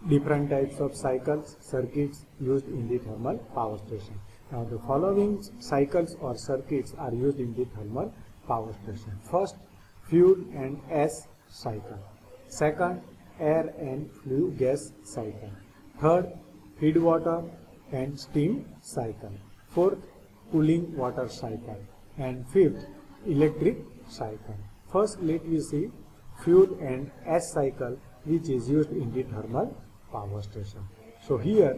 different types of cycles, circuits used in the thermal power station. Now the following cycles or circuits are used in the thermal power station. First, fuel and S cycle. Second, air and flue gas cycle. Third, feed water and steam cycle. Fourth, cooling water cycle. And fifth, electric cycle. First, let me see fuel and S cycle, which is used in the thermal power station. So here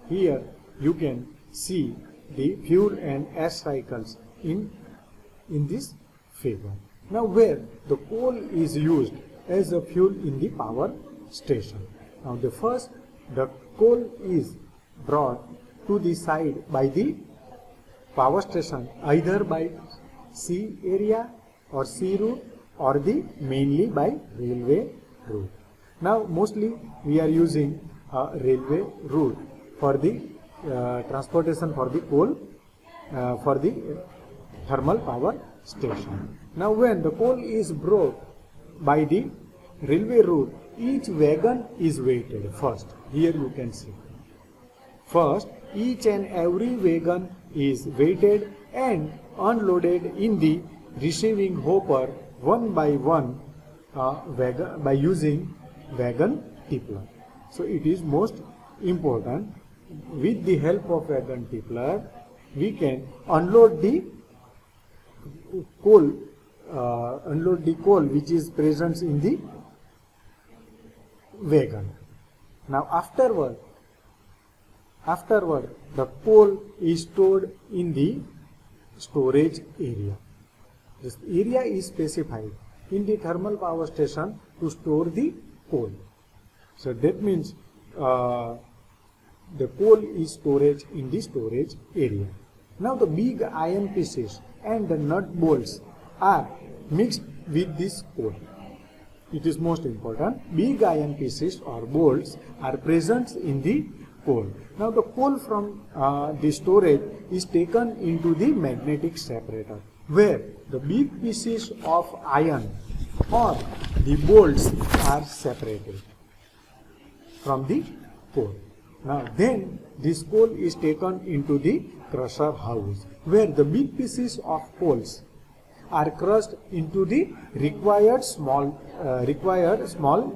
you can see the fuel and S cycles in this figure. Now where the coal is used as a fuel in the power station. Now the coal is brought to the side by the power station either by sea area or sea route or mainly by railway route. Now mostly we are using a railway route for the transportation for the coal for the thermal power station. Now when the coal is brought by the railway route, each wagon is weighted first. Here you can see. First, each and every wagon is weighted and unloaded in the receiving hopper one by one wagon by using wagon tippler. So it is most important. With the help of wagon tippler, we can unload the coal which is present in the wagon. Now afterward the coal is stored in the storage area. This area is specified in the thermal power station to store the coal. So that means the coal is storage in the storage area. Now the big iron pieces and the nut bolts are mixed with this coal. It is most important. Big iron pieces or bolts are present in the coal. Now the coal from the storage is taken into the magnetic separator, where the big pieces of iron or the bolts are separated from the coal. Now then this coal is taken into the crusher house, where the big pieces of coals are crushed into the required small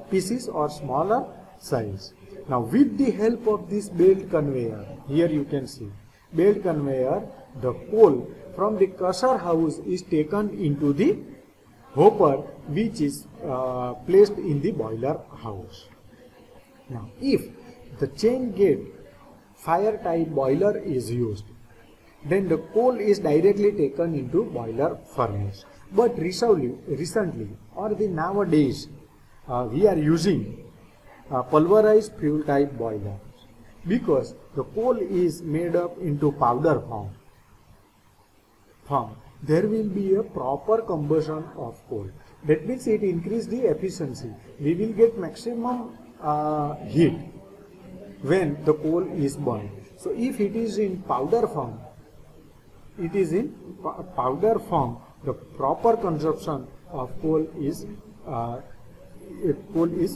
pieces or smaller size. Now with the help of this belt conveyor, here you can see belt conveyor, the coal from the crusher house is taken into the hopper which is placed in the boiler house. Now if the chain gate fire type boiler is used, then the coal is directly taken into boiler furnace. But recently or the nowadays we are using pulverized fuel type boiler, because the coal is made up into powder form. There will be a proper combustion of coal. That means it increases the efficiency. We will get maximum heat when the coal is burned. So if it is in powder form, the proper consumption of coal is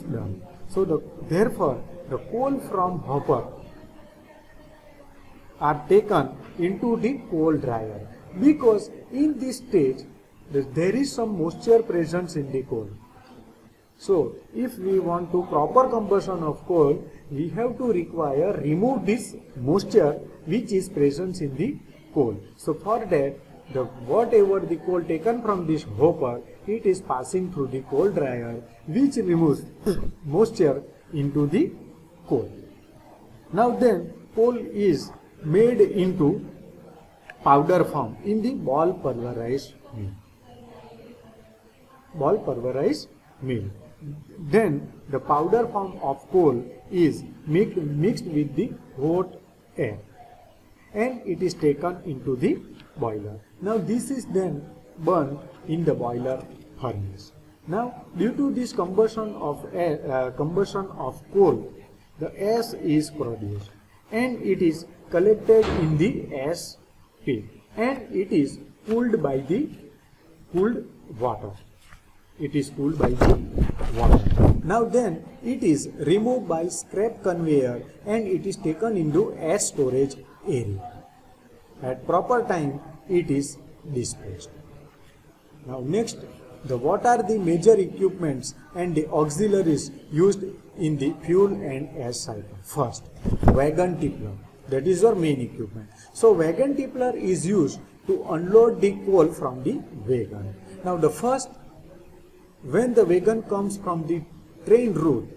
done. So therefore the coal from hopper are taken into the coal dryer, because in this stage there is some moisture presence in the coal. So if we want to proper combustion of coal, we have to remove this moisture which is present in the coal. So for that, whatever the coal taken from this hopper, it is passing through the coal dryer, which removes moisture into the coal. Now then, coal is made into powder form in the ball pulverized mill. Then the powder form of coal is mixed with the hot air, and it is taken into the boiler. Now this is then burned in the boiler furnace. Now due to this combustion of coal, the ash is produced and it is collected in the ash pit, and it is cooled by the cooled water. it is cooled by the water. Now then it is removed by scrap conveyor and it is taken into ash storage area. At proper time it is disposed. Now next, what are the major equipments and the auxiliaries used in the fuel and ash cycle? First, wagon tippler. That is your main equipment. So wagon tippler is used to unload the coal from the wagon. Now the first, when the wagon comes from the train route,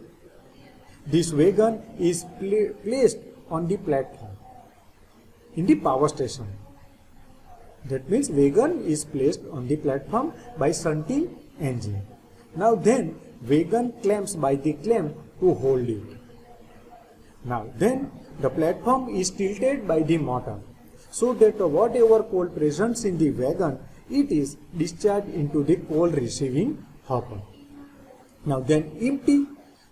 this wagon is placed on the platform in the power station. That means wagon is placed on the platform by shunting engine. Now then wagon clamps by the clamp to hold it. Now then the platform is tilted by the motor so that whatever coal present in the wagon, it is discharged into the coal receiving hopper. Now then empty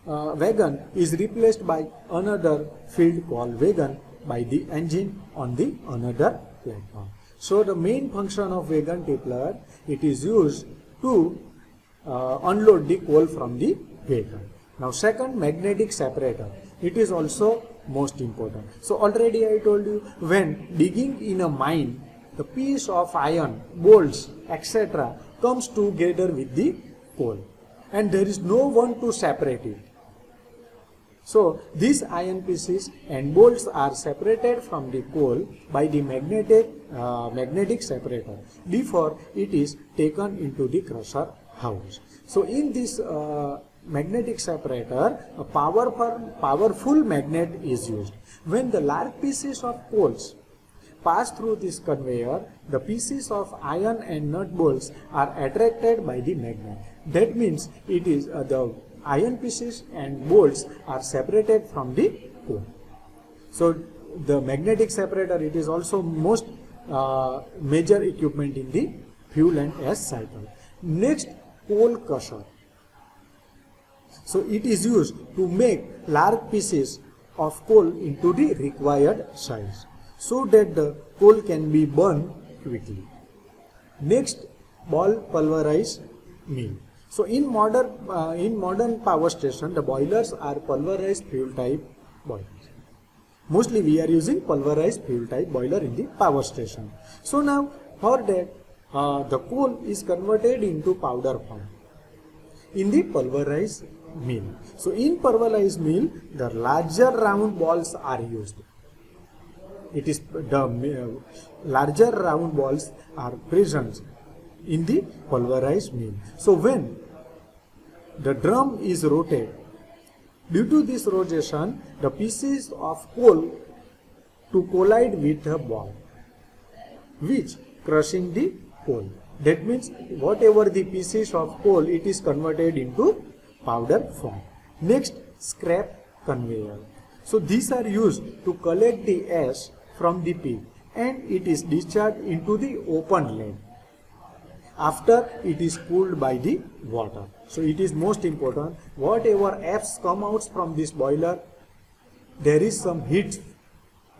wagon is replaced by another filled coal wagon by the engine on the another platform. So the main function of wagon tippler, it is used to unload the coal from the wagon. Now second, magnetic separator. It is also most important. So already I told you, when digging in a mine, the piece of iron, bolts, etc. comes together with the coal and there is no one to separate it. So these iron pieces and bolts are separated from the coal by the magnetic separator before it is taken into the crusher house. So in this magnetic separator, a powerful magnet is used. When the large pieces of coals pass through this conveyor, the pieces of iron and nut bolts are attracted by the magnet. That means it is the iron pieces and bolts are separated from the coal. So the magnetic separator, it is also most major equipment in the fuel and ash cycle. Next, coal crusher. So it is used to make large pieces of coal into the required size so that the coal can be burned quickly. Next, ball pulverized mill. So in modern power station, the boilers are pulverized fuel type boilers. Mostly we are using pulverized fuel type boiler in the power station. So now for that the coal is converted into powder form in the pulverized mill. So in pulverized mill, the larger round balls are used. It is the larger round balls are present in the pulverized mill. So when the drum is rotated, due to this rotation, the pieces of coal to collide with a ball, which crushing the coal. That means whatever the pieces of coal, it is converted into powder form. Next, scrap conveyor. So these are used to collect the ash from the pit and it is discharged into the open lane after it is cooled by the water. So it is most important, whatever ash come out from this boiler, there is some heat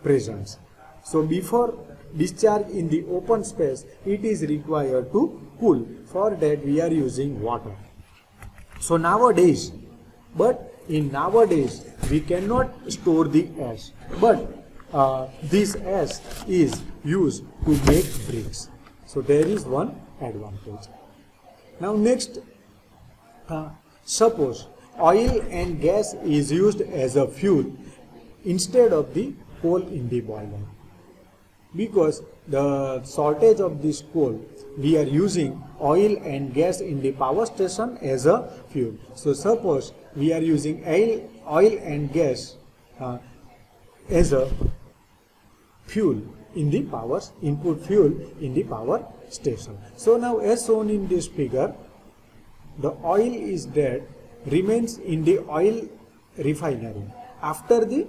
presence. So before discharge in the open space, it is required to cool. For that we are using water. So nowadays we cannot store the ash, but this ash is used to make bricks. So there is one advantage. Now next, suppose oil and gas is used as a fuel instead of the coal in the boiler. Because the shortage of this coal, we are using oil and gas in the power station as a fuel. So suppose we are using oil and gas as a fuel in the power, input fuel in the power station. So now as shown in this figure, the oil is that remains in the oil refinery after the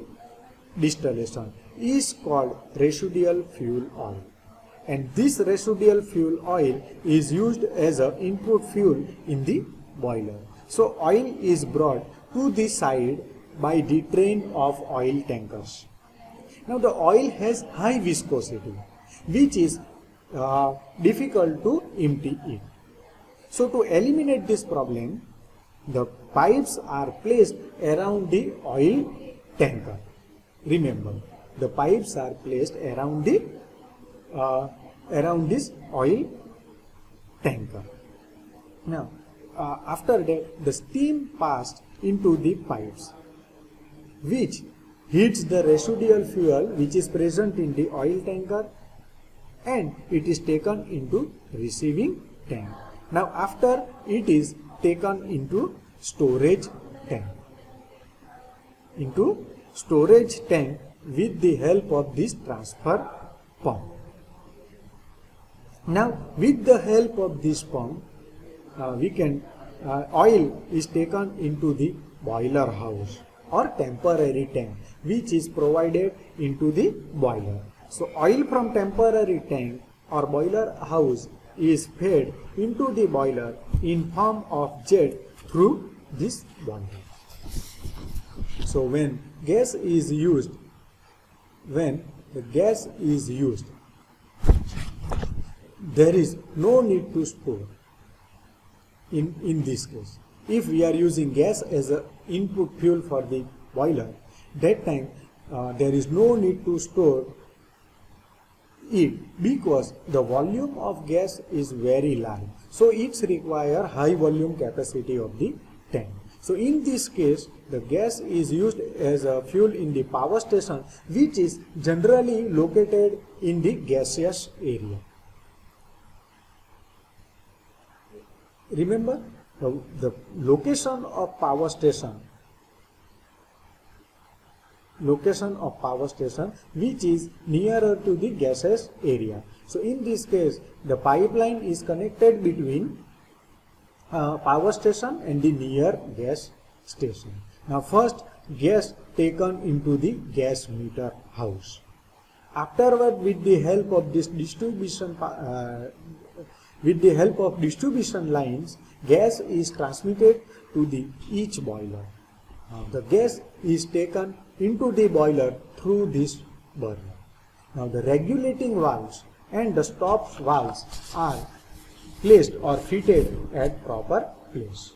distillation is called residual fuel oil, and this residual fuel oil is used as an input fuel in the boiler. So oil is brought to the side by the train of oil tankers. Now the oil has high viscosity, which is difficult to empty it. So to eliminate this problem, the pipes are placed around the oil tanker. Remember, the pipes are placed around the around this oil tanker. Now, after that, the steam passed into the pipes, which heats the residual fuel which is present in the oil tanker, and it is taken into receiving tank. Now, after it is taken into storage tank, with the help of this transfer pump. Now, with the help of this pump, oil is taken into the boiler house or temporary tank, which is provided into the boiler. So, oil from temporary tank or boiler house is fed into the boiler in form of jet through this boiler. So, when the gas is used, there is no need to store. In this case, if we are using gas as an input fuel for the boiler, that time there is no need to store it, because the volume of gas is very large. So it requires high volume capacity of the tank. So in this case, the gas is used as a fuel in the power station, which is generally located in the gaseous area. Remember, the location of power station which is nearer to the gaseous area. So in this case, the pipeline is connected between power station and the near gas station. Now first, gas taken into the gas meter house. Afterward, with the help of this distribution lines, gas is transmitted to each boiler. The gas is taken into the boiler through this burner. Now the regulating valves and the stop valves are placed or fitted at proper place.